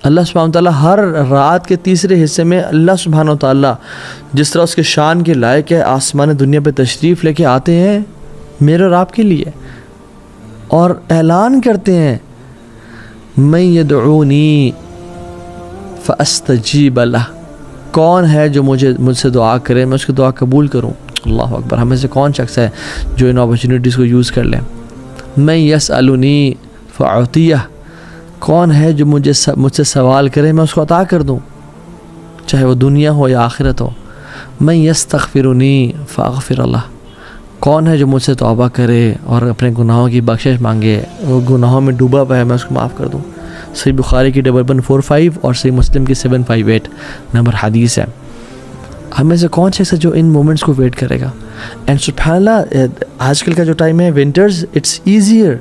اللہ سبحانہ وتعالیٰ ہر رات کے تیسرے حصے میں اللہ سبحانہ وتعالیٰ جس طرح اس کے شان کے لائق ہے آسمان دنیا پہ تشریف لے کے آتے ہیں میرے اور آپ کے لیے، اور اعلان کرتے ہیں من یدعونی فاستجیب لہ، کون ہے جو مجھ سے دعا کرے میں اس کی دعا قبول کروں۔ اللہ اکبر، ہمیں سے کون شخص ہے جو ان اپرچونیٹیز کو یوز کر لے۔ من یسألنی فاعطیہ، کون ہے جو مجھ سے سوال کرے میں اس کو عطا کر دوں، چاہے وہ دنیا ہو یا آخرت ہو۔ من یستغفرنی فاغفر لہ، کون ہے جو مجھ سے توبہ کرے اور اپنے گناہوں کی بخشش مانگے، وہ گناہوں میں ڈوبا ہوا ہے میں اس کو معاف کر دوں۔ صحیح بخاری کی 1145 اور صحیح مسلم کی 758 نمبر حدیث ہے۔ ہمیں سے کون شخص ہے جو ان مومنٹس کو ویٹ کرے گا؟ اینڈ سبحان اللہ، آج کل کا جو ٹائم ہے ونٹرز اٹس ایزیئر۔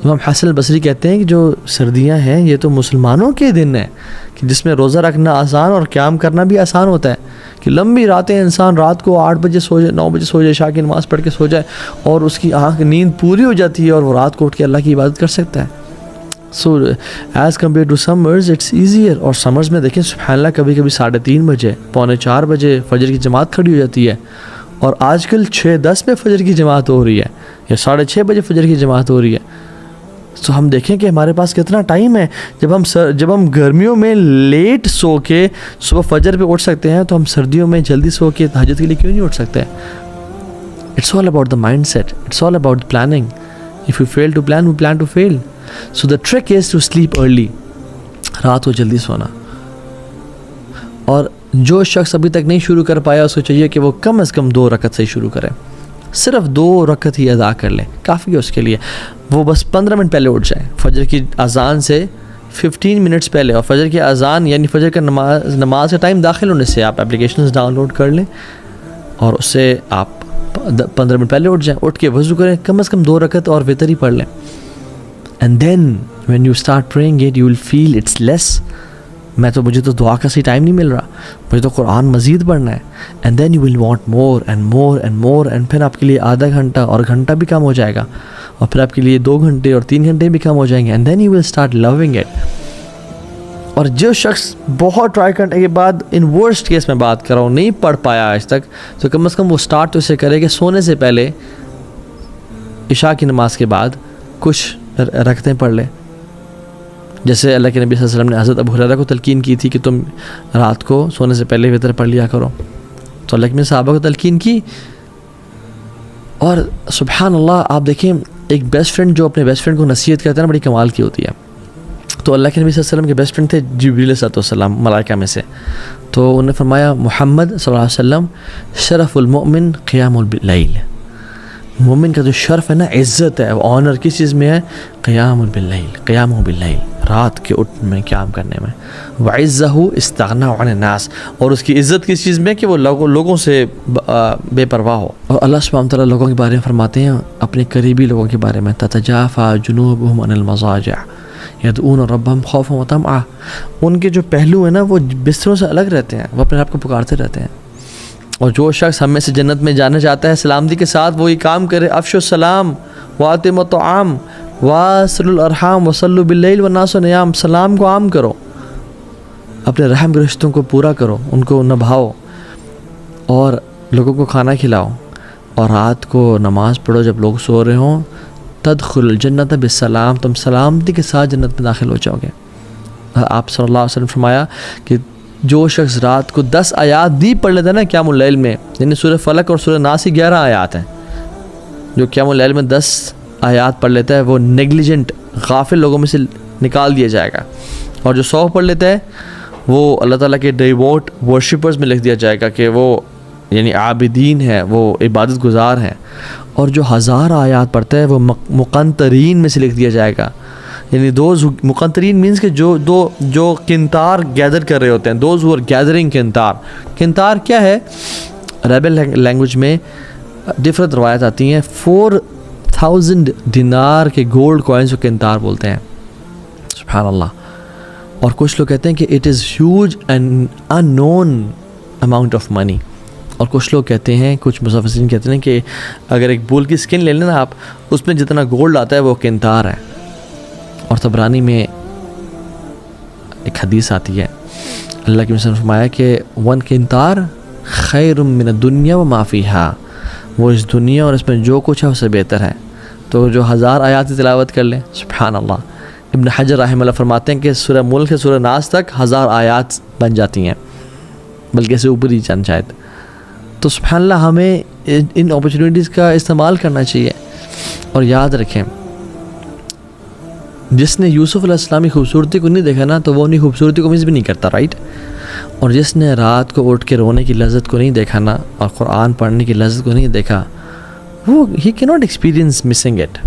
امام حسن البصری کہتے ہیں کہ جو سردیاں ہیں یہ تو مسلمانوں کے دن ہیں کہ جس میں روزہ رکھنا آسان اور قیام کرنا بھی آسان ہوتا ہے، کہ لمبی راتیں انسان رات کو 8 بجے سو جائے، 9 بجے سو جائے، عشاء کی نماز پڑھ کے سو جائے اور اس کی آنکھ نیند پوری ہو جاتی ہے اور وہ رات کو اٹھ کے اللہ کی عبادت کر سکتا ہے۔ So as compared to summers it's easier. اور سمرز میں دیکھیں سبحان اللہ، کبھی کبھی 3:30 بجے، 3:45 بجے فجر کی جماعت کھڑی ہو جاتی ہے، اور آج کل 6:10 پہ فجر کی جماعت ہو رہی ہے یا 6:30 بجے فجر کی جماعت ہو رہی ہے۔ تو ہم دیکھیں کہ ہمارے پاس کتنا ٹائم ہے۔ جب ہم گرمیوں میں لیٹ سو کے صبح فجر پہ اٹھ سکتے ہیں تو ہم سردیوں میں جلدی سو کے تہجد کے لیے کیوں نہیں اٹھ سکتے؟ It's all about the mindset, it's all about planning. If you fail to plan, we plan to fail. So the trick is to sleep early, رات کو جلدی سونا۔ اور جو شخص ابھی تک نہیں شروع کر پایا اس کو چاہیے کہ وہ کم از کم 2 رکعت سے شروع کرے، صرف 2 رکعت ہی ادا کر لے، کافی ہے اس کے لیے۔ وہ بس 15 منٹ پہلے اٹھ جائیں، فجر کی اذان سے 15 منٹس پہلے، اور فجر کی اذان یعنی فجر کا نماز کا ٹائم داخل ہونے سے آپ اپلیکیشنز ڈاؤن لوڈ کر لیں اور اس سے آپ 15 منٹ پہلے اٹھ جائیں، اٹھ کے وضو کریں، کم از کم 2 رکعت اور وتر ہی پڑھ لیں۔ And then when you start praying it you will feel it's less, مجھے تو دعا کا صحیح ٹائم نہیں مل رہا، مجھے تو قرآن مزید پڑھنا ہے۔ And then you will want more and more and more, and پھر آپ کے لیے آدھا گھنٹہ اور گھنٹہ بھی کم ہو جائے گا، اور پھر آپ کے لیے 2 گھنٹے اور 3 گھنٹے بھی کم ہو جائیں گے۔ And then you will start loving it. اور جو شخص بہت ٹرائی کرنے کے بعد، ان ورسٹ کیس میں بات کر رہا ہوں، نہیں پڑھ پایا آج تک، تو کم از کم وہ اسٹارٹ تو اسے کرے کہ سونے سے پہلے عشاء کی نماز کے بعد کچھ رکعتیں پڑھ لے، جیسے اللہ کے نبی صلی اللہ علیہ وسلم نے حضرت ابو ہریرہ کو تلقین کی تھی کہ تم رات کو سونے سے پہلے وتر پڑھ لیا کرو، تو اللہ کے صحابہ کو تلقین کی۔ اور سبحان اللہ، آپ دیکھیں ایک بیسٹ فرینڈ جو اپنے بیسٹ فرینڈ کو نصیحت کرتا ہے نا، بڑی کمال کی ہوتی ہے۔ تو اللہ کے نبی صلی اللہ علیہ وسلم کے بیسٹ فرینڈ تھے جبریل علیہ السلام، ملائکہ میں سے، تو انہوں نے فرمایا محمد صلی اللہ علیہ وسلم شرف المؤمن قیام اللیل، مومن کا جو شرف ہے نا، عزت ہے، آنر کس چیز میں ہے؟ قیام باللیل، قیام باللیل، رات کے اٹھنے میں، قیام کرنے میں۔ وعزہ استغنا عن الناس، اور اس کی عزت کس چیز میں؟ کہ وہ لوگوں سے بے پرواہ ہو۔ اور اللہ سبحانہ وتعالیٰ لوگوں کے بارے میں فرماتے ہیں، اپنے قریبی لوگوں کے بارے میں، تتجافى جنوبهم عن المضاجع یدعون ربهم خوفا وطمعا، ان کے جو پہلو ہیں نا وہ بستروں سے الگ رہتے ہیں، وہ اپنے رب کو پکارتے رہتے ہیں۔ اور جو شخص ہم میں سے جنت میں جانا چاہتا ہے سلامتی کے ساتھ، وہ یہ کام کرے، افشوا السلام واطعموا الطعام واصلوا الارحام وصلوا باللیل والناس نیام، سلام کو عام کرو، اپنے رحم کے رشتوں کو پورا کرو، ان کو نبھاؤ اور لوگوں کو کھانا کھلاؤ، اور رات کو نماز پڑھو جب لوگ سو رہے ہوں۔ تدخل الجنت بالسلام، تم سلامتی کے ساتھ جنت میں داخل ہو جاؤ گے۔ آپ صلی اللہ علیہ وسلم فرمایا کہ جو شخص رات کو 10 آیات بھی پڑھ لیتا ہے نا قیام اللیل میں، یعنی سورہ فلق اور سورہ ناس ہی 11 آیات ہیں، جو قیام اللیل میں 10 آیات پڑھ لیتا ہے وہ نیگلیجنٹ، غافل لوگوں میں سے نکال دیا جائے گا، اور جو 100 پڑھ لیتا ہے وہ اللہ تعالیٰ کے ڈیووٹ ورشپرز میں لکھ دیا جائے گا کہ وہ یعنی عابدین ہیں، وہ عبادت گزار ہیں، اور جو 1000 آیات پڑھتا ہے وہ مقنطرین میں سے لکھ دیا جائے گا، یعنی دوز مقنطرین مینس کہ جو قنطار گیدر کر رہے ہوتے ہیں، دوز ہو گیدرنگ قنطار۔ قنطار کیا ہے؟ عربی لینگویج میں ڈفرنٹ روایت آتی ہیں، 4000 دینار کے گولڈ کوائنز کو قنطار بولتے ہیں، سبحان اللہ۔ اور کچھ لوگ کہتے ہیں کہ it is huge and unknown amount اماؤنٹ آف منی، اور کچھ لوگ کہتے ہیں، کچھ مفسرین کہتے ہیں کہ اگر ایک بول کی اسکن لے لینا آپ، اس میں جتنا گولڈ آتا ہے وہ قنطار ہے۔ اور طبرانی میں ایک حدیث آتی ہے، اللہ کے رسول نے فرمایا کہ ون قنطار خیر من الدنیا و ما فیہا، وہ اس دنیا اور اس میں جو کچھ ہے اسے بہتر ہے. تو جو 1000 آیات کی تلاوت کر لیں، سبحان اللہ. ابن حجر رحمہ اللہ فرماتے ہیں کہ سورہ ملک سے سورہ ناس تک 1000 آیات بن جاتی ہیں، بلکہ اسے اوپر ہی چند شاید. تو سبحان اللہ ہمیں ان اپرچونیٹیز کا استعمال کرنا چاہیے. اور یاد رکھیں، جس نے یوسف علیہ السلام کی خوبصورتی کو نہیں دیکھا نا، تو وہ انہیں خوبصورتی کو مس بھی نہیں کرتا، رائٹ. اور جس نے رات کو اٹھ کے رونے کی لذت کو نہیں دیکھا نا، اور قرآن پڑھنے کی لذت کو نہیں دیکھا، وہ ہی کی ناٹ ایکسپیرینس مسنگ اٹ.